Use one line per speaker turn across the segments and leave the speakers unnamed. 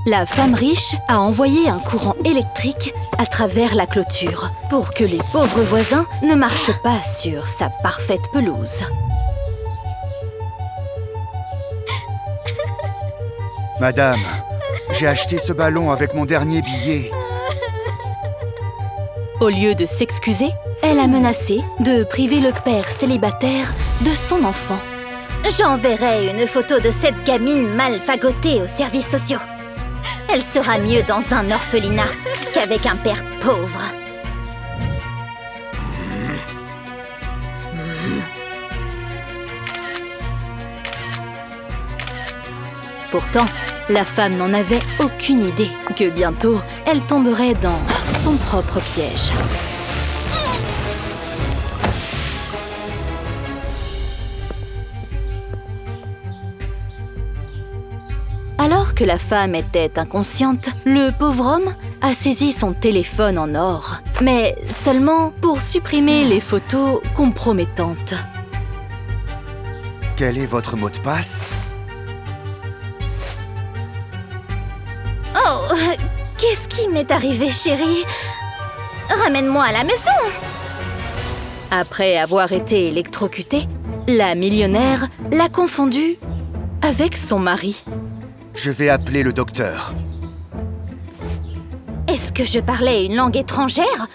La femme riche a envoyé un courant électrique à travers la clôture pour que les pauvres voisins ne marchent pas sur sa parfaite pelouse.
Madame, j'ai acheté ce ballon avec mon dernier billet.
Au lieu de s'excuser, elle a menacé de priver le père célibataire de son enfant.
J'enverrai une photo de cette gamine mal fagotée aux services sociaux. Elle sera mieux dans un orphelinat qu'avec un père pauvre.
Pourtant, la femme n'en avait aucune idée que bientôt, elle tomberait dans son propre piège. Alors que la femme était inconsciente, le pauvre homme a saisi son téléphone en or, mais seulement pour supprimer les photos compromettantes.
Quel est votre mot de passe?
Oh, qu'est-ce qui m'est arrivé, chérie? Ramène-moi à la maison!
Après avoir été électrocutée, la millionnaire l'a confondu avec son mari.
Je vais appeler le docteur.
Est-ce que je parlais une langue étrangère?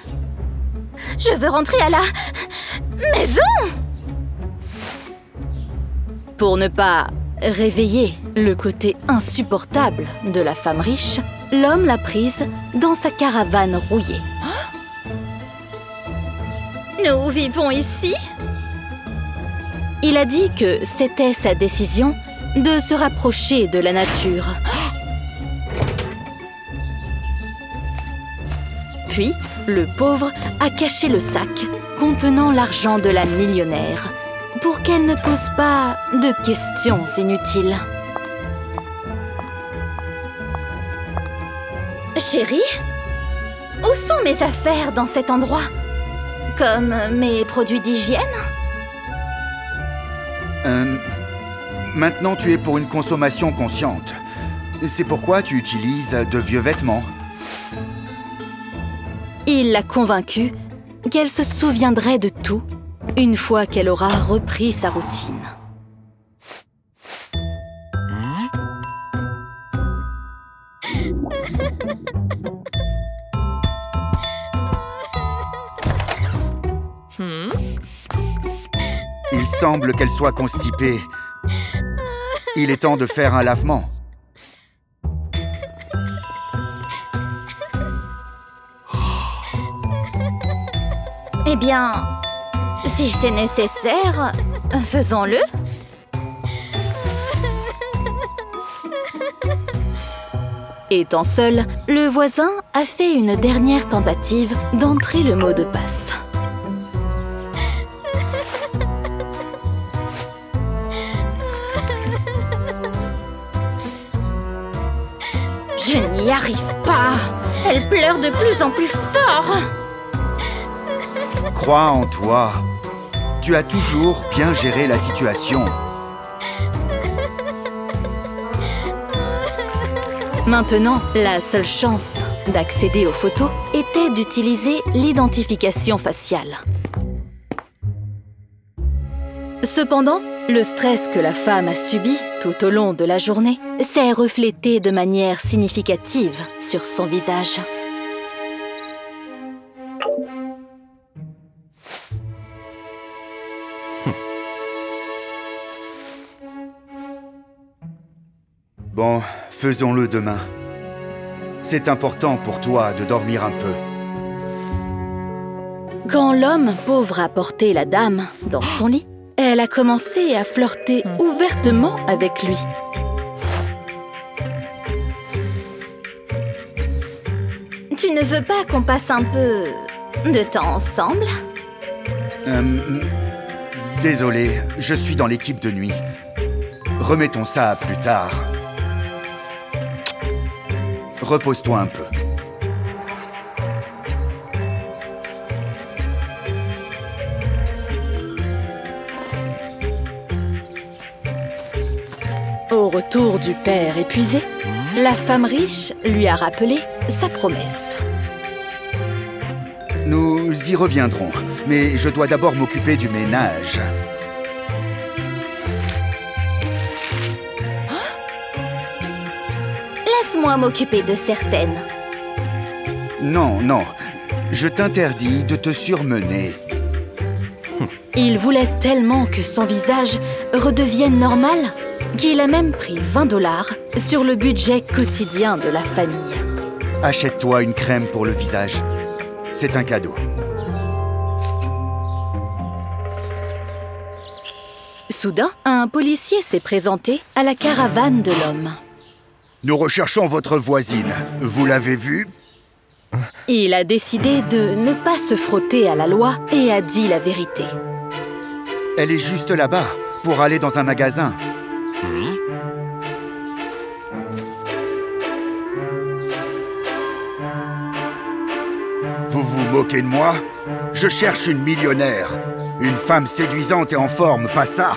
Je veux rentrer à la maison!
Pour ne pas réveiller le côté insupportable de la femme riche, l'homme l'a prise dans sa caravane rouillée.
Nous vivons ici?
Il a dit que c'était sa décision de se rapprocher de la nature. Puis, le pauvre a caché le sac contenant l'argent de la millionnaire pour qu'elle ne pose pas de questions inutiles.
Chérie? Où sont mes affaires dans cet endroit? Comme mes produits d'hygiène?
Maintenant, tu es pour une consommation consciente. C'est pourquoi tu utilises de vieux vêtements.
Il l'a convaincue qu'elle se souviendrait de tout une fois qu'elle aura repris sa routine.
Il semble qu'elle soit constipée. Il est temps de faire un lavement.
Eh bien, si c'est nécessaire, faisons-le.
Étant seul, le voisin a fait une dernière tentative d'entrer le mot de passe.
Je n'y arrive pas. Elle pleure de plus en plus fort.
Crois en toi. Tu as toujours bien géré la situation.
Maintenant, la seule chance d'accéder aux photos était d'utiliser l'identification faciale. Cependant, le stress que la femme a subi tout au long de la journée s'est reflété de manière significative sur son visage.
Bon, faisons-le demain. C'est important pour toi de dormir un peu.
Quand l'homme pauvre a porté la dame dans son lit, elle a commencé à flirter ouvertement avec lui.
Tu ne veux pas qu'on passe un peu de temps ensemble?
Désolé, je suis dans l'équipe de nuit. Remettons ça à plus tard. Repose-toi un peu.
Au retour du père épuisé, La femme riche lui a rappelé sa promesse.
Nous y reviendrons, mais je dois d'abord m'occuper du ménage.
Laisse-moi m'occuper de certaines.
Non, non, je t'interdis de te surmener.
Il voulait tellement que son visage redevienne normal qu'il a même pris 20 $ sur le budget quotidien de la famille.
Achète-toi une crème pour le visage. C'est un cadeau.
Soudain, un policier s'est présenté à la caravane de l'homme.
Nous recherchons votre voisine. Vous l'avez vue?
Il a décidé de ne pas se frotter à la loi et a dit la vérité.
Elle est juste là-bas, pour aller dans un magasin. Vous vous moquez de moi? Je cherche une millionnaire. Une femme séduisante et en forme, pas ça?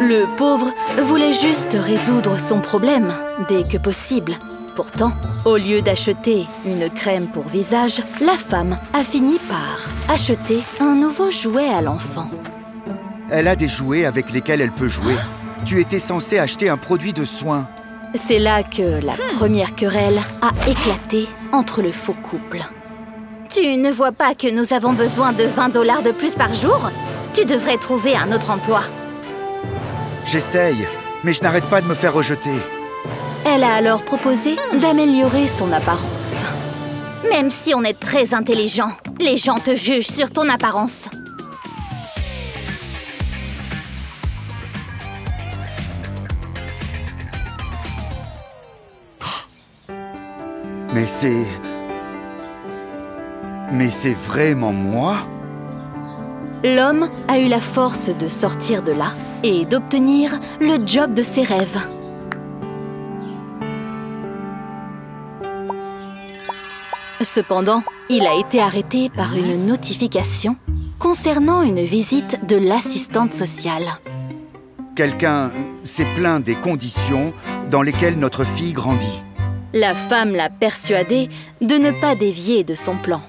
Le pauvre voulait juste résoudre son problème dès que possible. Pourtant, au lieu d'acheter une crème pour visage, la femme a fini par acheter un nouveau jouet à l'enfant.
Elle a des jouets avec lesquels elle peut jouer. Tu étais censé acheter un produit de soin.
C'est là que la première querelle a éclaté entre le faux couple.
Tu ne vois pas que nous avons besoin de 20 $ de plus par jour? Tu devrais trouver un autre emploi.
J'essaye, mais je n'arrête pas de me faire rejeter.
Elle a alors proposé d'améliorer son apparence.
Même si on est très intelligent, les gens te jugent sur ton apparence.
Mais c'est vraiment moi?
L'homme a eu la force de sortir de là et d'obtenir le job de ses rêves. Cependant, il a été arrêté par une notification concernant une visite de l'assistante sociale.
Quelqu'un s'est plaint des conditions dans lesquelles notre fille grandit.
La femme l'a persuadé de ne pas dévier de son plan.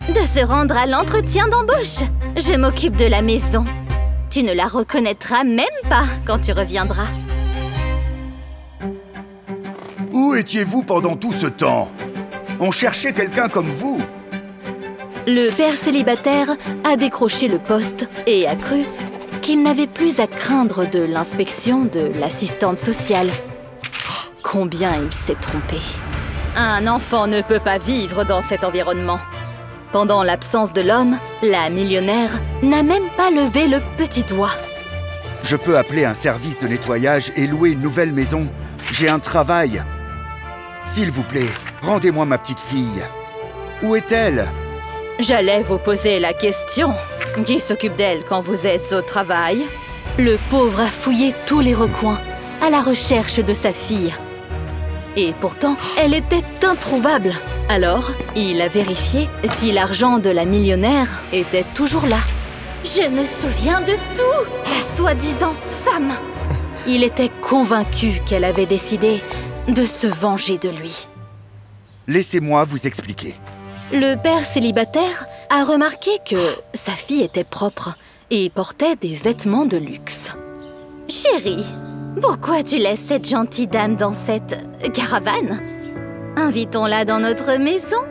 De se rendre à l'entretien d'embauche. Je m'occupe de la maison. Tu ne la reconnaîtras même pas quand tu reviendras.
Où étiez-vous pendant tout ce temps? On cherchait quelqu'un comme vous.
Le père célibataire a décroché le poste et a cru qu'il n'avait plus à craindre de l'inspection de l'assistante sociale. Combien il s'est trompé. Un enfant ne peut pas vivre dans cet environnement. Pendant l'absence de l'homme, la millionnaire n'a même pas levé le petit doigt.
Je peux appeler un service de nettoyage et louer une nouvelle maison. J'ai un travail. S'il vous plaît, rendez-moi ma petite fille. Où est-elle?
J'allais vous poser la question. Qui s'occupe d'elle quand vous êtes au travail? Le pauvre a fouillé tous les recoins à la recherche de sa fille. Et pourtant, elle était introuvable. Alors, il a vérifié si l'argent de la millionnaire était toujours là.
Je me souviens de tout, la soi-disant femme.
Il était convaincu qu'elle avait décidé de se venger de lui.
Laissez-moi vous expliquer.
Le père célibataire a remarqué que sa fille était propre et portait des vêtements de luxe.
Chérie, pourquoi tu laisses cette gentille dame dans cette caravane? Invitons-la dans notre maison.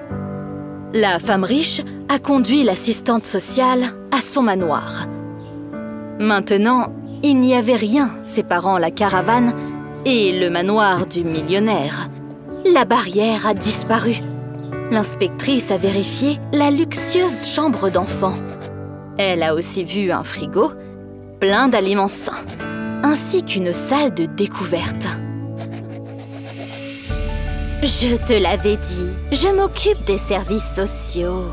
La femme riche a conduit l'assistante sociale à son manoir. Maintenant, il n'y avait rien séparant la caravane et le manoir du millionnaire. La barrière a disparu. L'inspectrice a vérifié la luxueuse chambre d'enfant. Elle a aussi vu un frigo plein d'aliments sains, ainsi qu'une salle de découverte.
Je te l'avais dit, je m'occupe des services sociaux.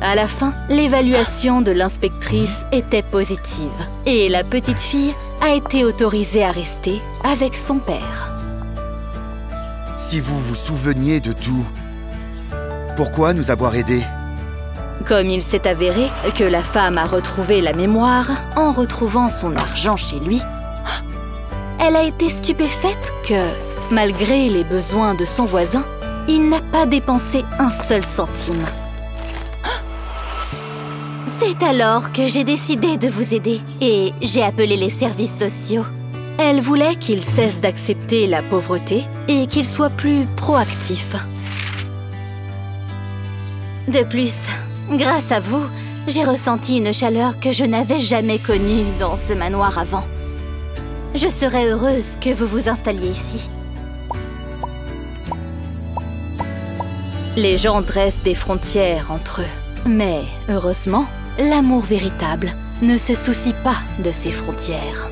À la fin, l'évaluation de l'inspectrice était positive et la petite fille a été autorisée à rester avec son père.
Si vous vous souveniez de tout, pourquoi nous avoir aidés?
Comme il s'est avéré que la femme a retrouvé la mémoire en retrouvant son argent chez lui, Elle a été stupéfaite que, malgré les besoins de son voisin, il n'a pas dépensé un seul centime.
C'est alors que j'ai décidé de vous aider et j'ai appelé les services sociaux.
Elle voulait qu'il cesse d'accepter la pauvreté et qu'il soit plus proactif.
De plus, grâce à vous, j'ai ressenti une chaleur que je n'avais jamais connue dans ce manoir avant. Je serais heureuse que vous vous installiez ici.
Les gens dressent des frontières entre eux. Mais, heureusement, l'amour véritable ne se soucie pas de ces frontières.